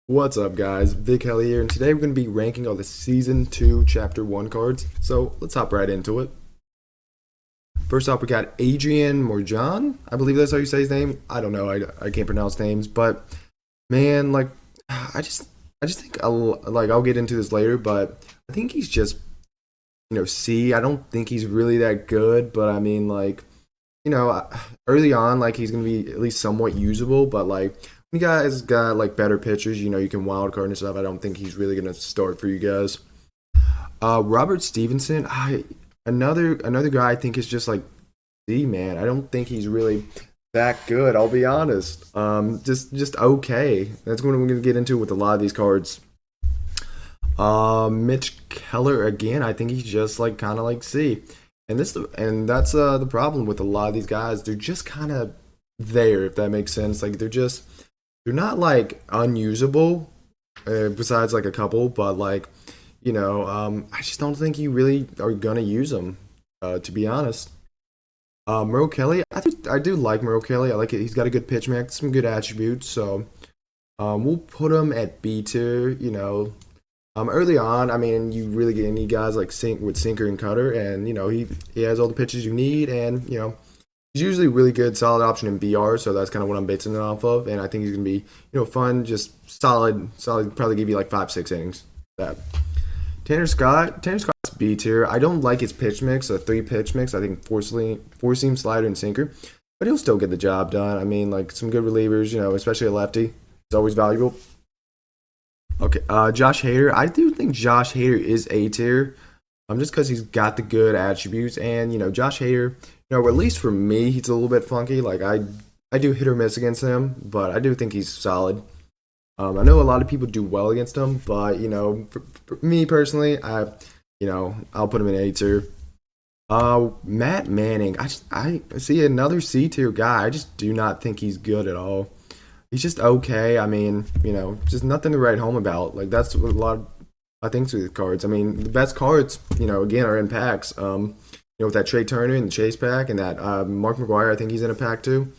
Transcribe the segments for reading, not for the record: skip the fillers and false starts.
What's up, guys? Vic Kelly here, and today we're going to be ranking all the Season 2 Chapter 1 cards. So let's hop right into it. First up, we got Adrian Morjan. I believe that's how you say his name. I don't know. I can't pronounce names, but man, like, I just I just think I'll get into this later, but I think he's just C. I don't think he's really that good, but I mean, like, early on, like he's gonna be at least somewhat usable, but like when you guys got like better pitchers, you can wild card and stuff. I don't think he's really gonna start for you guys. Robert Stevenson, I another guy I think is just like D man. I don't think he's really that good. I'll be honest. Just okay. That's what we're gonna get into with a lot of these cards. Mitch Keller again. I think he's just like kind of like C, and that's the problem with a lot of these guys. They're just kind of there, if that makes sense. Like they're not like unusable, besides like a couple, but like I just don't think you really are gonna use them. To be honest. Merle Kelly, I do like Merle Kelly. I like it. He's got a good pitch mix, some good attributes. So we'll put him at B tier. Early on, I mean, you really get any guys like sinker and cutter, and he has all the pitches you need, and he's usually really good, solid option in BR. So that's kind of what I'm basing it off of, and I think he's gonna be fun, just solid. Probably give you like 5-6 innings. That Tanner Scott's B tier. I don't like his pitch mix, a three pitch mix. I think four seam slider and sinker, but he'll still get the job done. I mean, like some good relievers, especially a lefty, it's always valuable. Okay, Josh Hader. I do think Josh Hader is A tier, just because he's got the good attributes, and Josh Hader, at least for me, he's a little bit funky. Like I do hit or miss against him, but I do think he's solid. I know a lot of people do well against him, but for me personally, I'll put him in A tier. Matt Manning. I see another C tier guy. I just do not think he's good at all. He's just okay. I mean, just nothing to write home about. Like that's what a lot of I think with cards. I mean, the best cards, again, are in packs. With that Trey Turner and the Chase pack, and that Mark McGuire, I think he's in a pack too.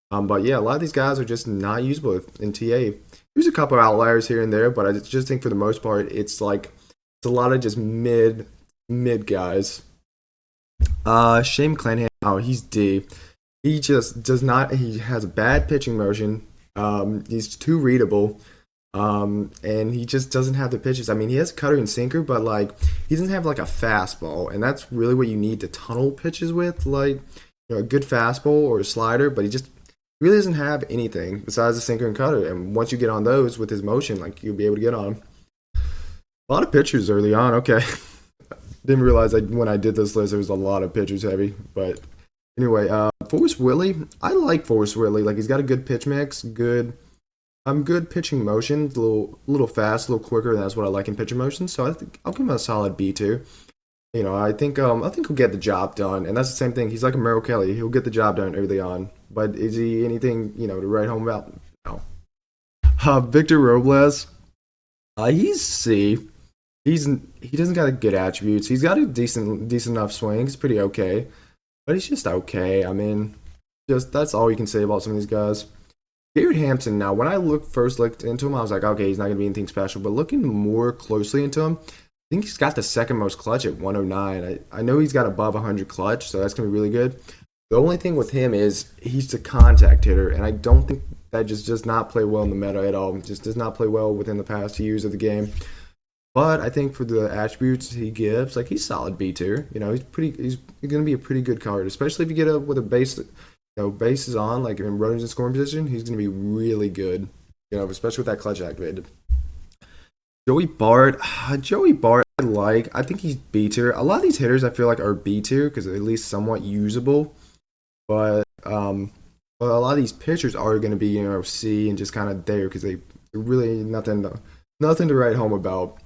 But yeah, a lot of these guys are just not usable in TA. There's a couple outliers here and there, but I just think for the most part, it's a lot of just mid guys. Shane McClanahan, oh, he's D. He just does not. He has a bad pitching motion. He's too readable. And he just doesn't have the pitches. I mean, he has cutter and sinker, but like he doesn't have like a fastball, and that's really what you need to tunnel pitches with, like a good fastball or a slider. But he really doesn't have anything besides the sinker and cutter. And once you get on those with his motion, like you'll be able to get on. A lot of pitchers early on. Okay, didn't realize like when I did this list, there was a lot of pitchers heavy. But anyway, Forrest Willie, I like Forrest Willie. Like he's got a good pitch mix, good pitching motion, a little fast, a little quicker, and that's what I like in pitcher motion. So I think I'll give him a solid B tier. I think he'll get the job done, and that's the same thing. He's like a Merrill Kelly; he'll get the job done early on. But is he anything to write home about? No. Victor Robles, he's C. He doesn't got good attributes. He's got a decent enough swing. He's pretty okay, but he's just okay. I mean, just that's all you can say about some of these guys. Garrett Hampson. Now, when I first looked into him, I was like, okay, he's not going to be anything special. But looking more closely into him, I think he's got the second most clutch at 109. I know he's got above 100 clutch, so that's going to be really good. The only thing with him is he's a contact hitter, and I don't think that just does not play well in the meta at all. It just does not play well within the past years of the game. But I think for the attributes he gives, like he's solid B tier. He's going to be a pretty good card, especially if you get up with a bases on, like in runners in scoring position, he's going to be really good, especially with that clutch activated. Joey Bart, I think he's B tier. A lot of these hitters I feel like are B tier because they're at least somewhat usable, but a lot of these pitchers are going to be, C and just kind of there because they're really nothing to write home about.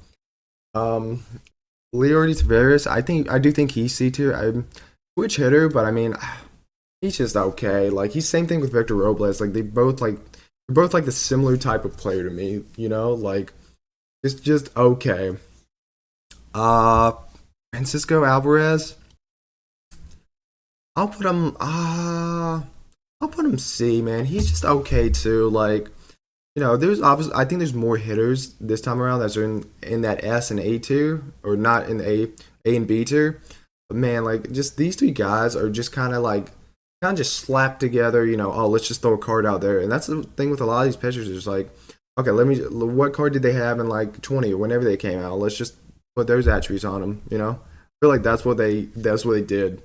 Leody Taveras, I do think he's C tier. I'm switch hitter, but I mean, he's just okay. Like he's same thing with Victor Robles. Like they're both like the similar type of player to me. Like it's just okay. Uh, Francisco Alvarez. I'll put him. I'll put him C, man. He's just okay too. Like there's obviously I think there's more hitters this time around that's in that S and A tier, or not in the A and B tier. But man, like just these three guys are just kind of just slapped together. Oh, let's just throw a card out there, and that's the thing with a lot of these pitchers. Is like, okay, what card did they have in like 20 or whenever they came out? Let's just put those attributes on them. I feel like that's what they did.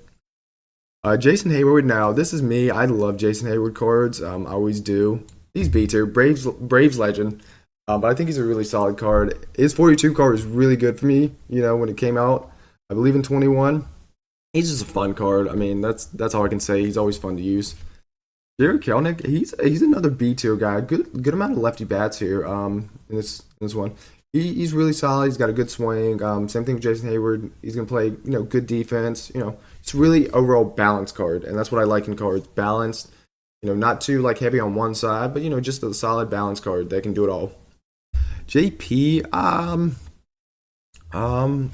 Jason Hayward. Now, this is me. I love Jason Hayward cards. I always do. He's B tier, Braves legend. But I think he's a really solid card. His 42 card is really good for me. When it came out, I believe in 21. He's just a fun card. I mean, that's all I can say. He's always fun to use. Jared Kelnick, he's another B tier guy. Good amount of lefty bats here. In this one, he's really solid. He's got a good swing. Same thing with Jason Hayward. He's gonna play good defense. It's really overall balanced card, and that's what I like in cards. Balanced. Not too like heavy on one side, but just a solid balanced card that can do it all. JP, um, I'm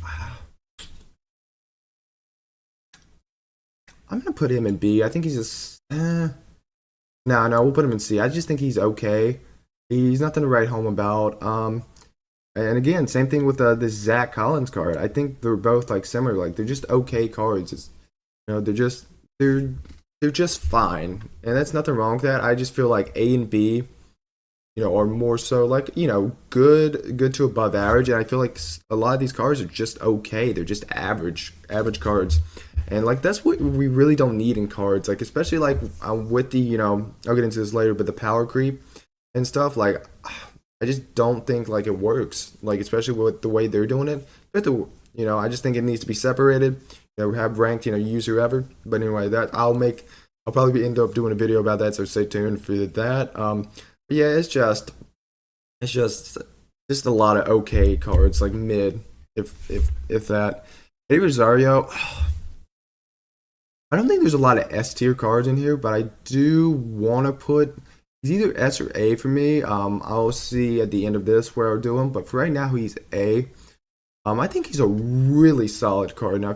gonna put him in B. I think he's just no, we'll put him in C. I just think he's okay. He's nothing to write home about. And again, same thing with this Zach Collins card. I think they're both like similar. Like they're just okay cards. They're just they're just fine, and that's nothing wrong with that. I just feel like A and B, are more so like good to above average, and I feel like a lot of these cards are just okay. They're just average cards, and like that's what we really don't need in cards. Like especially like with the I'll get into this later, but the power creep and stuff. Like I just don't think like it works. Like especially with the way they're doing it. But I just think it needs to be separated. Have ranked, use whoever. But anyway, I'll probably end up doing a video about that, so stay tuned for that. But yeah, it's just a lot of okay cards, like mid, if that. Eddie Rosario, I don't think there's a lot of S tier cards in here, but I do want to put he's either S or A for me. I'll see at the end of this where I'll do him, but for right now he's A. I think he's a really solid card. Now,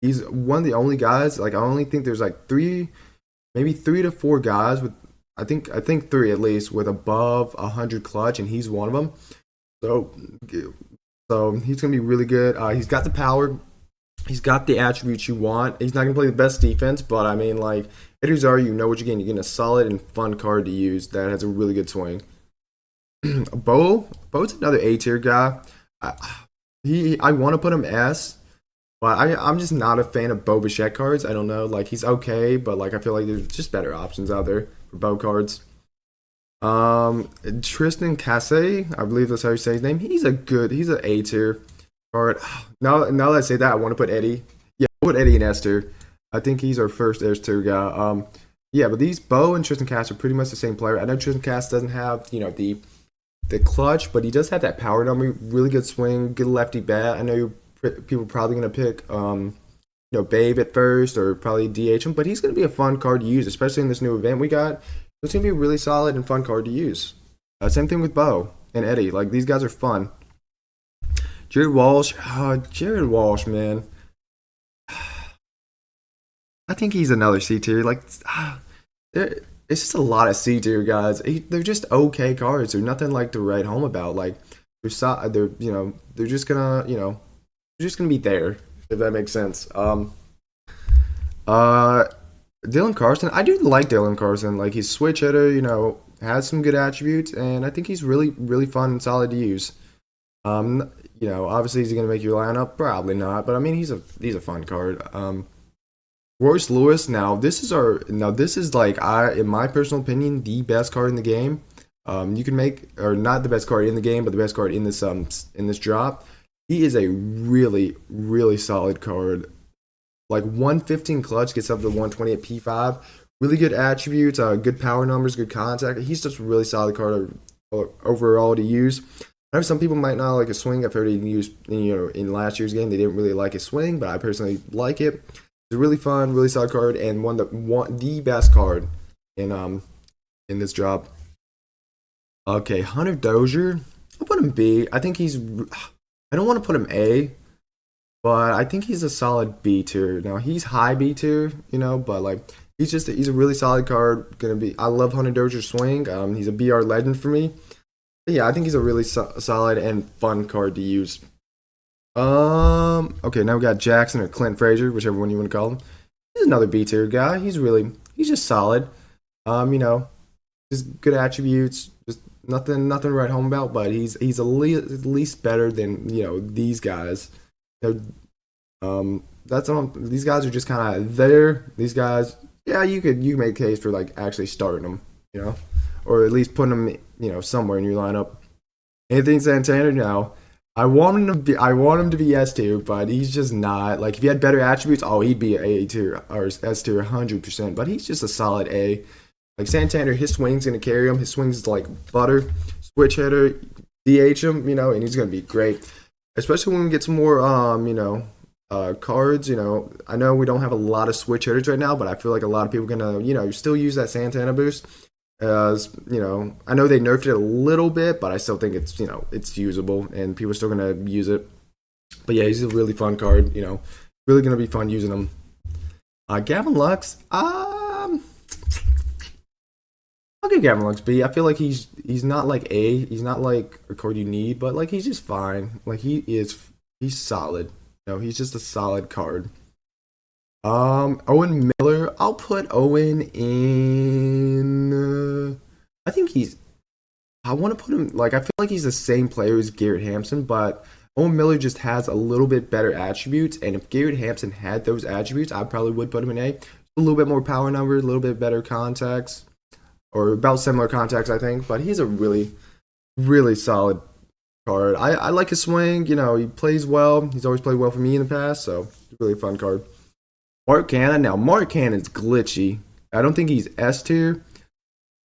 he's one of the only guys. Like I only think there's like maybe 3 to 4 guys with. I think 3 at least with above 100 clutch, and he's one of them. So, so he's gonna be really good. He's got the power. He's got the attributes you want. He's not gonna play the best defense, but I mean, like Eddie Rosario, you know what you're getting. You're getting a solid and fun card to use that has a really good swing. Bo's another A tier guy. I want to put him S, but I'm just not a fan of Bo Bichette cards. I don't know, like he's okay, but like I feel like there's just better options out there for Bo cards. Tristan Casey, I believe that's how you say his name. He's an A tier card. Now that I say that, I want to put Eddie. Yeah, I'll put Eddie in S tier. I think he's our first S tier guy. Yeah, but these Bo and Tristan Cass are pretty much the same player. I know Tristan Cass doesn't have the clutch, but he does have that power number, really good swing, good lefty bat. I know people are probably gonna pick Babe at first or probably DH him, but he's gonna be a fun card to use, especially in this new event we got. It's gonna be a really solid and fun card to use. Same thing with Bo and Eddie. Like these guys are fun. Jared Walsh, man. I think he's another C tier. Like, it's just a lot of C tier guys. They're just okay cards. They're nothing like to write home about. Like, they're just gonna they're just gonna be there, if that makes sense. Dylan Carson. I do like Dylan Carson. Like he's switch hitter. Has some good attributes, and I think he's really really fun and solid to use. Obviously is he gonna make your lineup? Probably not, but I mean he's a fun card. Royce Lewis. Now this is like in my personal opinion, the best card in the game. You can make, or not the best card in the game, but the best card in this drop. He is a really really solid card. Like 115 clutch, gets up to 120 at P5. Really good attributes, good power numbers, good contact. He's just a really solid card overall to use. I know some people might not like his swing. I've heard he used in last year's game. They didn't really like his swing, but I personally like it. It's a really fun, really solid card, and the best card in this drop. Okay, Hunter Dozier. I'll put him B. I think I don't want to put him A, but I think he's a solid B tier. Now he's high B tier, but like he's a really solid card. Gonna be I love Hunter Dozier's swing. He's a BR legend for me. But yeah, I think he's a really solid and fun card to use. Okay, now we got Jackson or Clint Frazier, whichever one you want to call him. He's another B tier guy. He's just solid. You know, just good attributes. Just nothing to write home about. But he's at least better than these guys. You know, that's all. These guys are just kind of there. These guys, yeah, you make a case for like actually starting them, or at least putting them, somewhere in your lineup. Anthony Santana now. I want him to be S tier, but he's just not. Like if he had better attributes, oh, he'd be A tier or S tier 100%. But he's just a solid A. Like Santana, his swing's gonna carry him. His swing's like butter, switch hitter, DH him, and he's gonna be great. Especially when we get some more, cards. I know we don't have a lot of switch hitters right now, but I feel like a lot of people are gonna, still use that Santana boost. As I know they nerfed it a little bit, but I still think it's usable and people are still gonna use it. But yeah, he's a really fun card. Really gonna be fun using him. Gavin Lux, I'll give Gavin Lux B. I feel like he's not like A. He's not like a card you need, but like he's just fine. Like he's solid. He's just a solid card. Owen Miller. I'll put Owen in. I want to put him like I feel like he's the same player as Garrett Hampson, but Owen Miller just has a little bit better attributes. And if Garrett Hampson had those attributes, I probably would put him in A. A little bit more power numbers, a little bit better contacts, or about similar contacts, I think. But he's a really, really solid card. I like his swing. He plays well. He's always played well for me in the past, so really fun card. Mark Cannon. Now, Mark Cannon's glitchy. I don't think he's S tier,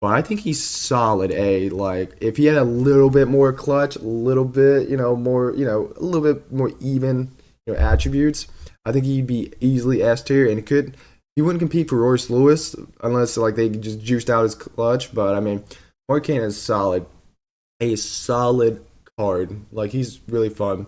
but I think he's solid A. Like, if he had a little bit more clutch, a little bit, more, a little bit more even, attributes, I think he'd be easily S tier, and he wouldn't compete for Royce Lewis unless, like, they just juiced out his clutch. But, I mean, Mark Cannon is solid. A solid card. Like, he's really fun.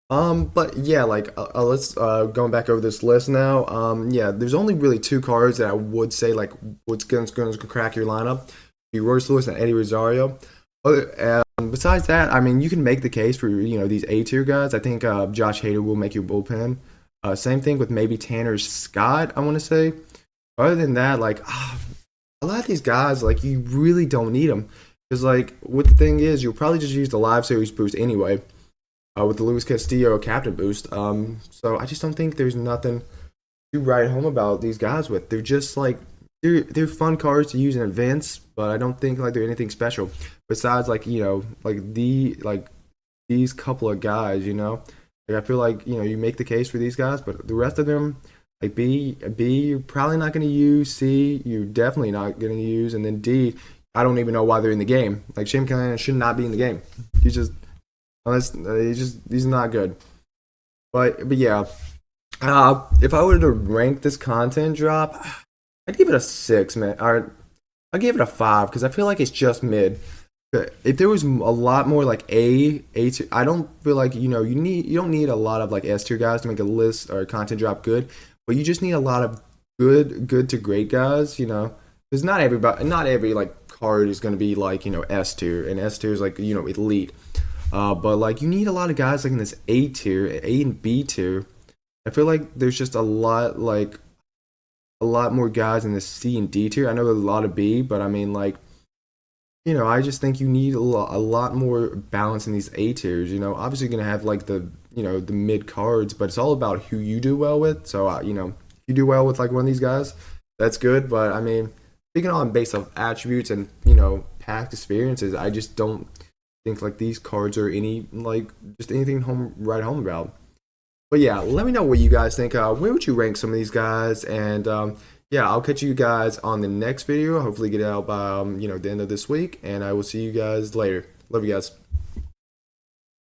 But yeah, like let's going back over this list now. Yeah, there's only really two cards that I would say like what's going to crack your lineup: be Royce Lewis and Eddie Rosario. Besides that, I mean, you can make the case for these A tier guys. I think Josh Hader will make your bullpen. Same thing with maybe Tanner Scott. I want to say. Other than that, like a lot of these guys, like you really don't need them because like what the thing is, you'll probably just use the live series boost anyway. With the Luis Castillo captain boost. So I just don't think there's nothing to write home about these guys with. They're just like they're fun cards to use in events, but I don't think like they're anything special. Besides like these couple of guys, Like I feel like you make the case for these guys, but the rest of them, like B, you're probably not going to use. C, you're definitely not going to use, and then D, I don't even know why they're in the game. Like Shane McClanahan should not be in the game. Unless he's not good. But yeah, if I were to rank this content drop, I'd give it a 6, man. Or I'd give it a 5 because I feel like it's just mid. If there was a lot more like A tier, I don't feel like you don't need a lot of like S tier guys to make a list or a content drop good, but you just need a lot of good to great guys. Because not every like card is gonna be like S tier, and S tier is like elite. But like you need a lot of guys like in this A tier, A and B tier. I feel like there's just a lot more guys in this C and D tier. I know there's a lot of B, but I mean like, I just think you need a lot more balance in these A tiers. Obviously you're gonna have like the the mid cards, but it's all about who you do well with. So if you do well with like one of these guys, that's good. But I mean, speaking on based off attributes and past experiences, I just don't think like these cards are any like just anything right home about. But yeah, let me know what you guys think. Where would you rank some of these guys? And yeah, I'll catch you guys on the next video. Hopefully get it out by the end of this week, and I will see you guys later. Love you guys.